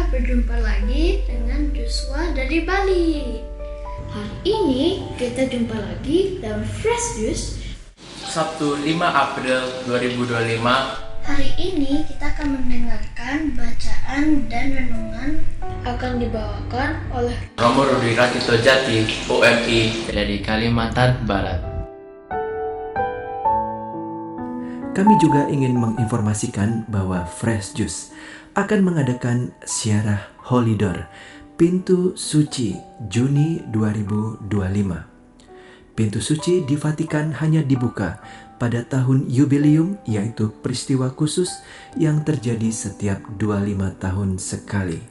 berjumpa lagi dengan Joshua dari Bali. Hari ini kita jumpa lagi dalam Fresh Juice Sabtu 5 April 2025. Hari ini kita akan mendengarkan bacaan dan renungan akan dibawakan oleh Romo Rudi Rakito Jati, OMI dari Kalimantan Barat. Kami juga ingin menginformasikan bahwa Fresh Juice akan mengadakan Ziarah Holy Door Pintu Suci Juni 2025. Pintu suci di Vatikan hanya dibuka pada tahun yubileum, yaitu peristiwa khusus yang terjadi setiap 25 tahun sekali.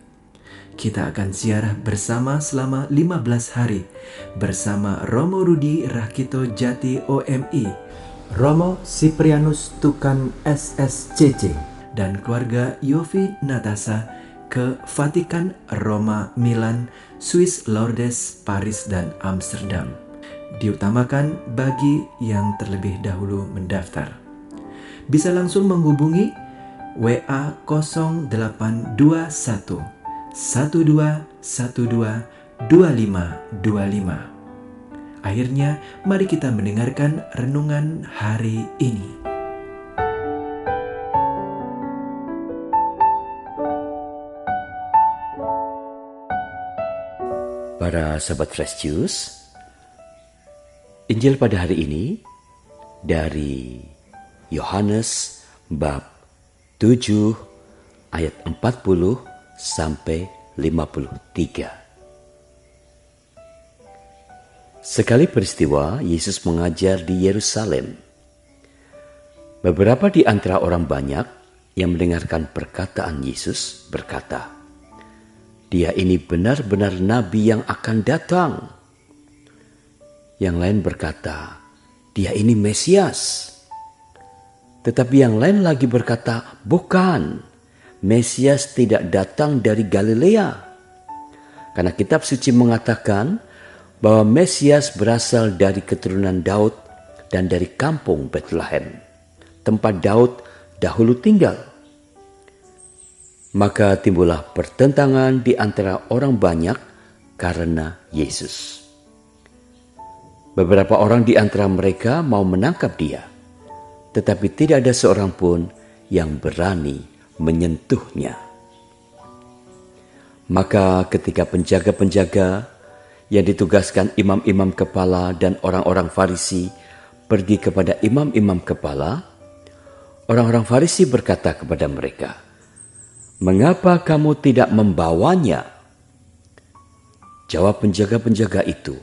Kita akan ziarah bersama selama 15 hari bersama Romo Rudi Rakito Jati OMI, Romo Siprianus Tukan SSCC, dan keluarga Yofi Natasa ke Vatikan, Roma, Milan, Swiss, Lourdes, Paris, dan Amsterdam. Diutamakan bagi yang terlebih dahulu mendaftar. Bisa langsung menghubungi WA 0821 1212 2525. Akhirnya, mari kita mendengarkan renungan hari ini. Para sahabat Fresh Juice, Injil pada hari ini dari Yohanes bab 7 ayat 40 sampai 53. Sekali peristiwa, Yesus mengajar di Yerusalem. Beberapa di antara orang banyak yang mendengarkan perkataan Yesus berkata, "Dia ini benar-benar nabi yang akan datang." Yang lain berkata, "Dia ini Mesias." Tetapi yang lain lagi berkata, "Bukan, Mesias tidak datang dari Galilea." Karena kitab suci mengatakan bahwa Mesias berasal dari keturunan Daud dan dari kampung Bethlehem, tempat Daud dahulu tinggal. Maka timbullah pertentangan di antara orang banyak karena Yesus. Beberapa orang di antara mereka mau menangkap dia, tetapi tidak ada seorang pun yang berani menyentuhnya. Maka ketika penjaga-penjaga yang ditugaskan imam-imam kepala dan orang-orang Farisi pergi kepada imam-imam kepala, orang-orang Farisi berkata kepada mereka, "Mengapa kamu tidak membawanya?" Jawab penjaga-penjaga itu,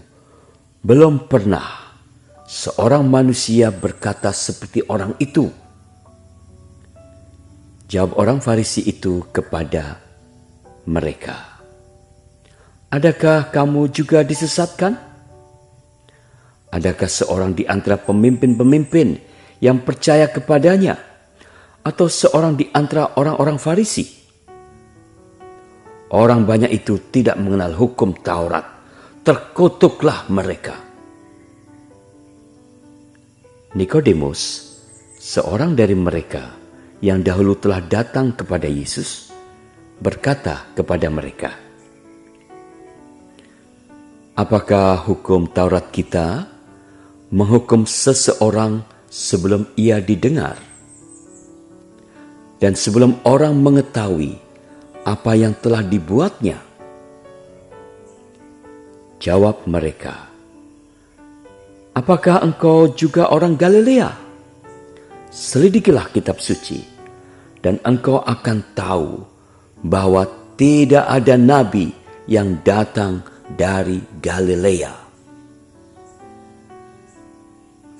"Belum pernah seorang manusia berkata seperti orang itu." Jawab orang Farisi itu kepada mereka, "Adakah kamu juga disesatkan? Adakah seorang di antara pemimpin-pemimpin yang percaya kepadanya, atau seorang di antara orang-orang Farisi?" Orang banyak itu tidak mengenal hukum Taurat. Terkutuklah mereka. Nikodemus, seorang dari mereka yang dahulu telah datang kepada Yesus, berkata kepada mereka, "Apakah hukum Taurat kita menghukum seseorang sebelum ia didengar, dan sebelum orang mengetahui apa yang telah dibuatnya?" Jawab mereka, "Apakah engkau juga orang Galilea? Selidikilah kitab suci, dan engkau akan tahu bahwa tidak ada nabi yang datang dari Galilea."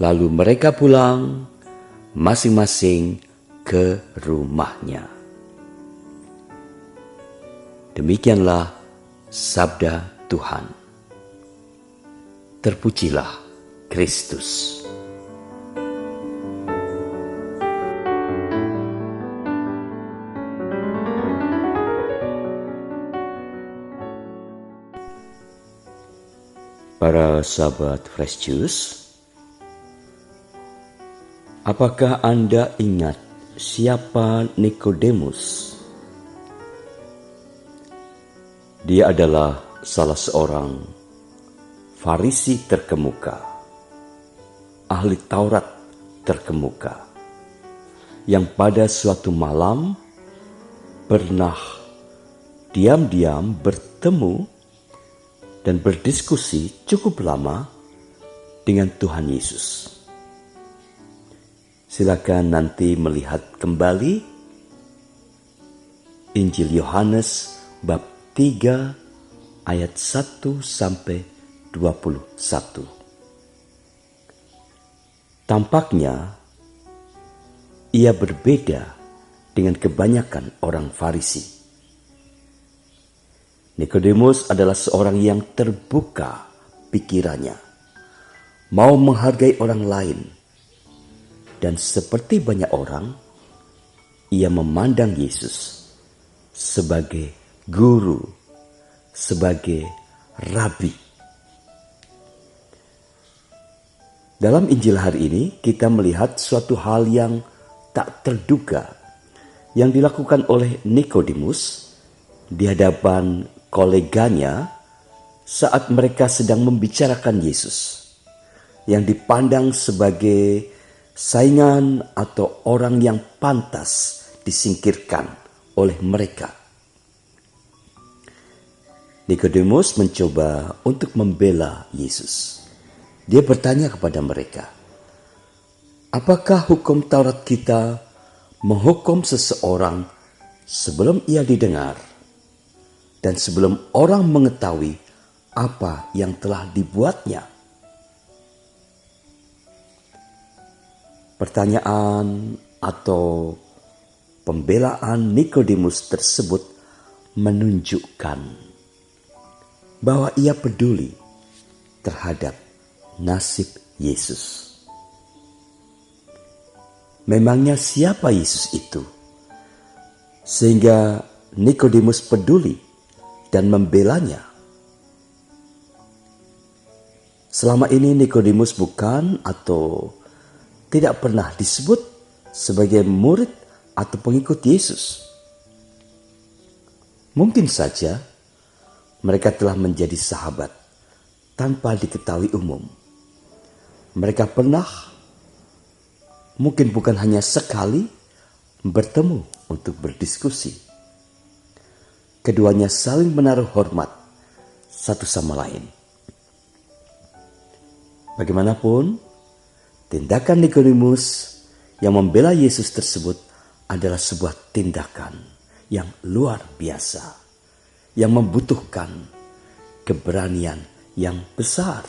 Lalu mereka pulang masing-masing ke rumahnya. Demikianlah sabda Tuhan. Terpujilah Kristus. Para sahabat Fresh Juice, apakah Anda ingat siapa Nikodemus? Dia adalah salah seorang Farisi terkemuka, ahli Taurat terkemuka, yang pada suatu malam pernah diam-diam bertemu dan berdiskusi cukup lama dengan Tuhan Yesus. Silakan nanti melihat kembali Injil Yohanes bab 3 ayat 1 sampai 21. Tampaknya ia berbeda dengan kebanyakan orang Farisi. Nikodemus adalah seorang yang terbuka pikirannya, mau menghargai orang lain, dan seperti banyak orang, ia memandang Yesus sebagai guru, sebagai rabi. Dalam Injil hari ini, kita melihat suatu hal yang tak terduga yang dilakukan oleh Nikodemus di hadapan koleganya saat mereka sedang membicarakan Yesus, yang dipandang sebagai saingan atau orang yang pantas disingkirkan oleh mereka. Nikodemus mencoba untuk membela Yesus. Dia bertanya kepada mereka, apakah hukum Taurat kita menghukum seseorang sebelum ia didengar dan sebelum orang mengetahui apa yang telah dibuatnya? Pertanyaan atau pembelaan Nikodemus tersebut menunjukkan bahwa ia peduli terhadap nasib Yesus. Memangnya siapa Yesus itu sehingga Nikodemus peduli dan membelanya? Selama ini Nikodemus bukan atau tidak pernah disebut sebagai murid atau pengikut Yesus. Mungkin saja mereka telah menjadi sahabat tanpa diketahui umum. Mereka pernah, mungkin bukan hanya sekali, bertemu untuk berdiskusi. Keduanya saling menaruh hormat satu sama lain. Bagaimanapun, tindakan Nikodemus yang membela Yesus tersebut adalah sebuah tindakan yang luar biasa, yang membutuhkan keberanian yang besar.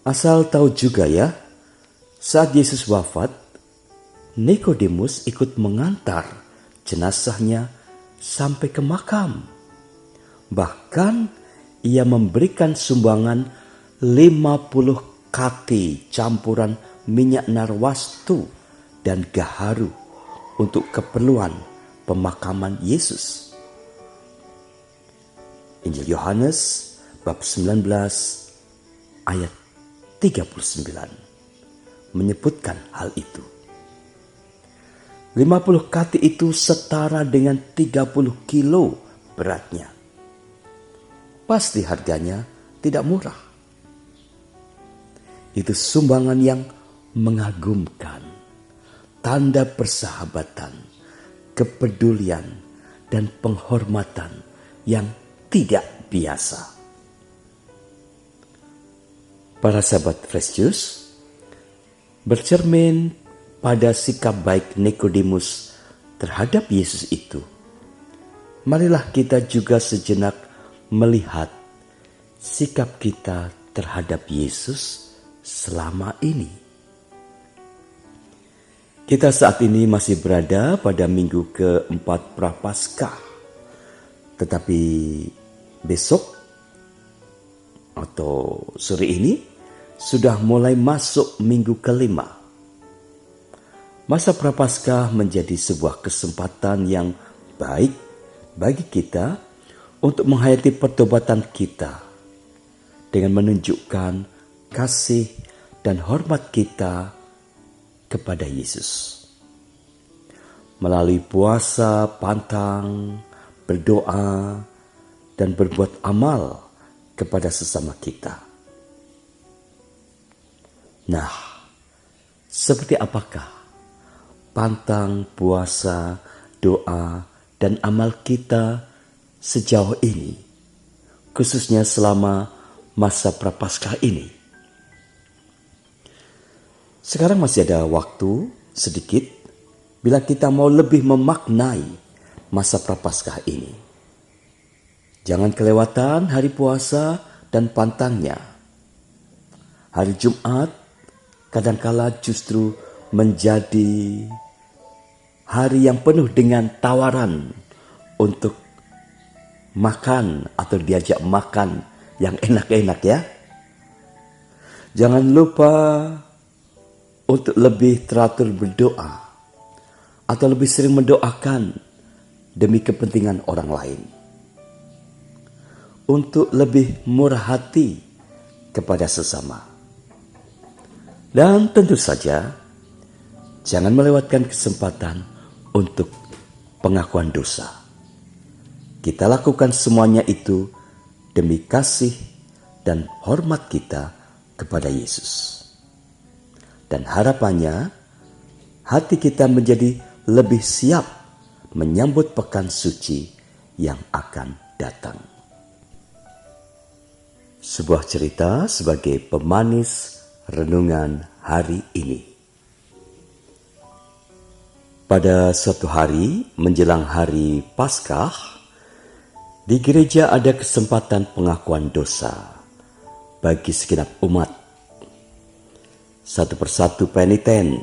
Asal tahu juga ya, saat Yesus wafat, Nikodemus ikut mengantar jenazahnya sampai ke makam. Bahkan ia memberikan sumbangan 50 kati campuran minyak narwastu dan gaharu untuk keperluan pemakaman Yesus. Injil Yohanes bab 19 ayat 39 menyebutkan hal itu. 50 kati itu setara dengan 30 kilo beratnya. Pasti harganya tidak murah. Itu sumbangan yang mengagumkan, tanda persahabatan, kepedulian, dan penghormatan yang tidak biasa. Para sahabat Fresh Juice, bercermin pada sikap baik Nikodemus terhadap Yesus itu, marilah kita juga sejenak melihat sikap kita terhadap Yesus selama ini. Kita saat ini masih berada pada minggu keempat Prapaskah, tetapi besok atau sore ini sudah mulai masuk minggu kelima. Masa Prapaskah menjadi sebuah kesempatan yang baik bagi kita untuk menghayati pertobatan kita dengan menunjukkan kasih dan hormat kita kepada Yesus. Melalui puasa, pantang, berdoa, dan berbuat amal kepada sesama kita. Nah, seperti apakah pantang puasa, doa, dan amal kita sejauh ini, khususnya selama masa Prapaskah ini? Sekarang masih ada waktu sedikit bila kita mau lebih memaknai masa Prapaskah ini. Jangan kelewatan hari puasa dan pantangnya. Hari Jumat kadangkala justru menjadi hari yang penuh dengan tawaran untuk makan atau diajak makan yang enak-enak ya. Jangan lupa untuk lebih teratur berdoa atau lebih sering mendoakan demi kepentingan orang lain. Untuk lebih murah hati kepada sesama. Dan tentu saja, jangan melewatkan kesempatan untuk pengakuan dosa. Kita lakukan semuanya itu demi kasih dan hormat kita kepada Yesus. Dan harapannya, hati kita menjadi lebih siap menyambut pekan suci yang akan datang. Sebuah cerita sebagai pemanis renungan hari ini. Pada suatu hari menjelang hari Paskah, di gereja ada kesempatan pengakuan dosa bagi segenap umat. Satu persatu peniten,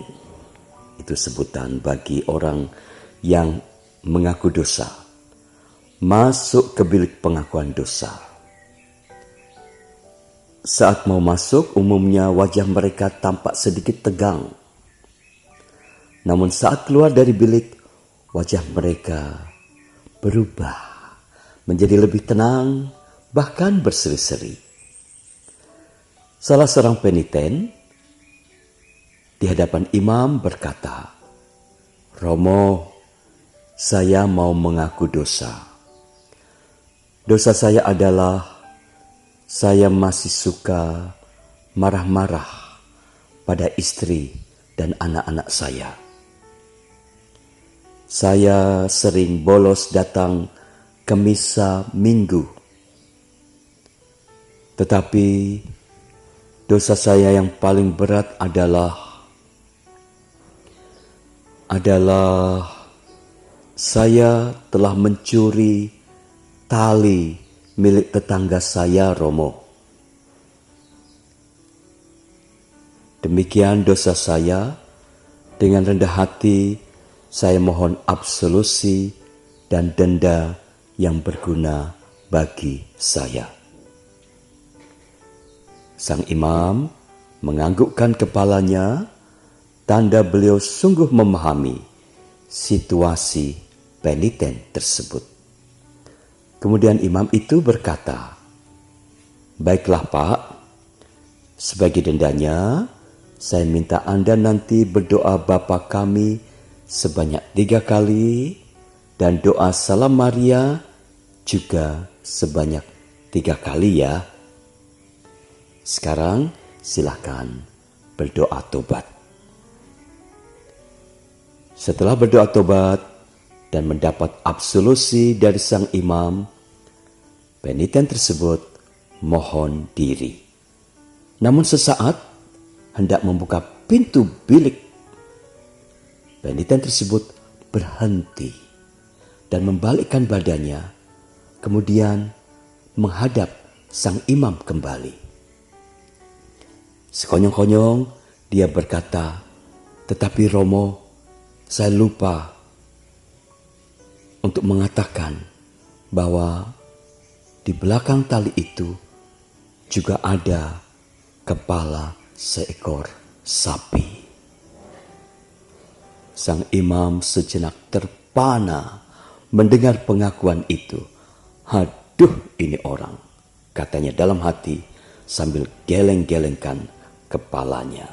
itu sebutan bagi orang yang mengaku dosa, masuk ke bilik pengakuan dosa. Saat mau masuk, umumnya wajah mereka tampak sedikit tegang. Namun saat keluar dari bilik, wajah mereka berubah menjadi lebih tenang, bahkan berseri-seri. Salah seorang peniten di hadapan imam berkata, "Romo, saya mau mengaku dosa. Dosa saya adalah saya masih suka marah-marah pada istri dan anak-anak saya. Saya sering bolos datang ke misa minggu. Tetapi dosa saya yang paling berat adalah saya telah mencuri tali milik tetangga saya, Romo. Demikian dosa saya, dengan rendah hati saya mohon absolusi dan denda yang berguna bagi saya." Sang imam menganggukkan kepalanya, tanda beliau sungguh memahami situasi peniten tersebut. Kemudian imam itu berkata, "Baiklah Pak, sebagai dendanya, saya minta Anda nanti berdoa Bapa kami sebanyak 3 kali dan doa Salam Maria juga sebanyak 3 kali ya. Sekarang silakan berdoa tobat." Setelah berdoa tobat dan mendapat absolusi dari sang imam, peniten tersebut mohon diri. Namun sesaat hendak membuka pintu bilik, peniten tersebut berhenti dan membalikkan badannya, kemudian menghadap sang imam kembali. Sekonyong-konyong dia berkata, "Tetapi Romo, saya lupa untuk mengatakan bahwa di belakang tali itu juga ada kepala seekor sapi." Sang imam sejenak terpana mendengar pengakuan itu. "Haduh, ini orang," katanya dalam hati sambil geleng-gelengkan kepalanya.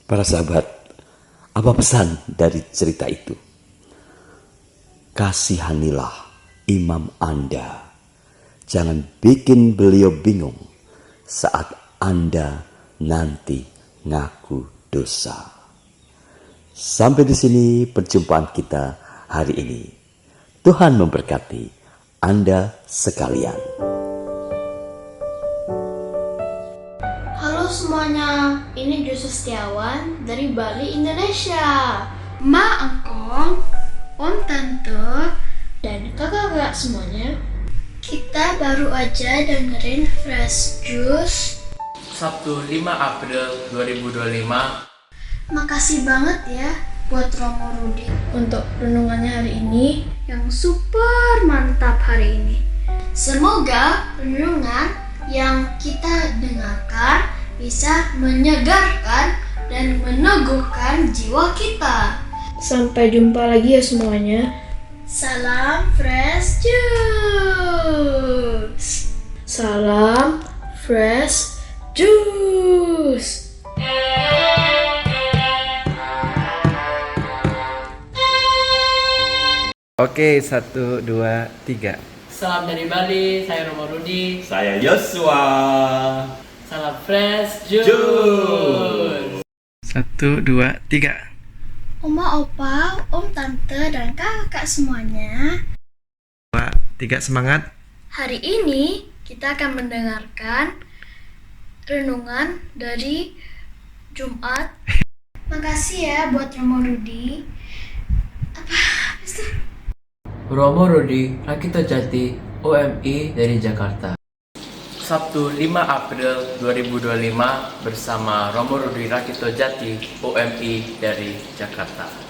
Para sahabat, apa pesan dari cerita itu? kasihanilah imam Anda. Jangan bikin beliau bingung saat Anda nanti ngaku dosa. Sampai di sini perjumpaan kita hari ini. Tuhan memberkati Anda sekalian. Halo semuanya, ini Joshua Setiawan dari Bali, Indonesia. Ma, Angkong, Om, Tante, dan kakak-kakak semuanya. Kita baru aja dengerin Fresh Juice Sabtu 5 April 2025. Makasih banget ya buat Romo Rudi untuk renungannya hari ini yang super mantap hari ini. Semoga renungan yang kita dengarkan bisa menyegarkan dan meneguhkan jiwa kita. Sampai jumpa lagi ya semuanya. Salam Fresh Juice. Salam Fresh Juice. Oke, 1, 2, 3. Salam dari Bali, saya Romo Rudi. Saya Yosua. Salam Fresh Juice. 1, 2, 3. Oma, opa, om, tante, dan kakak semuanya. 2, 3, semangat. Hari ini kita akan mendengarkan renungan dari Jumat. Makasih ya buat Romo Rudi. Habis itu? Romo Rudi Rakito Jati, OMI dari Jakarta. Sabtu 5 April 2025 bersama Romo Rudi Rakito Jati, OMI dari Jakarta.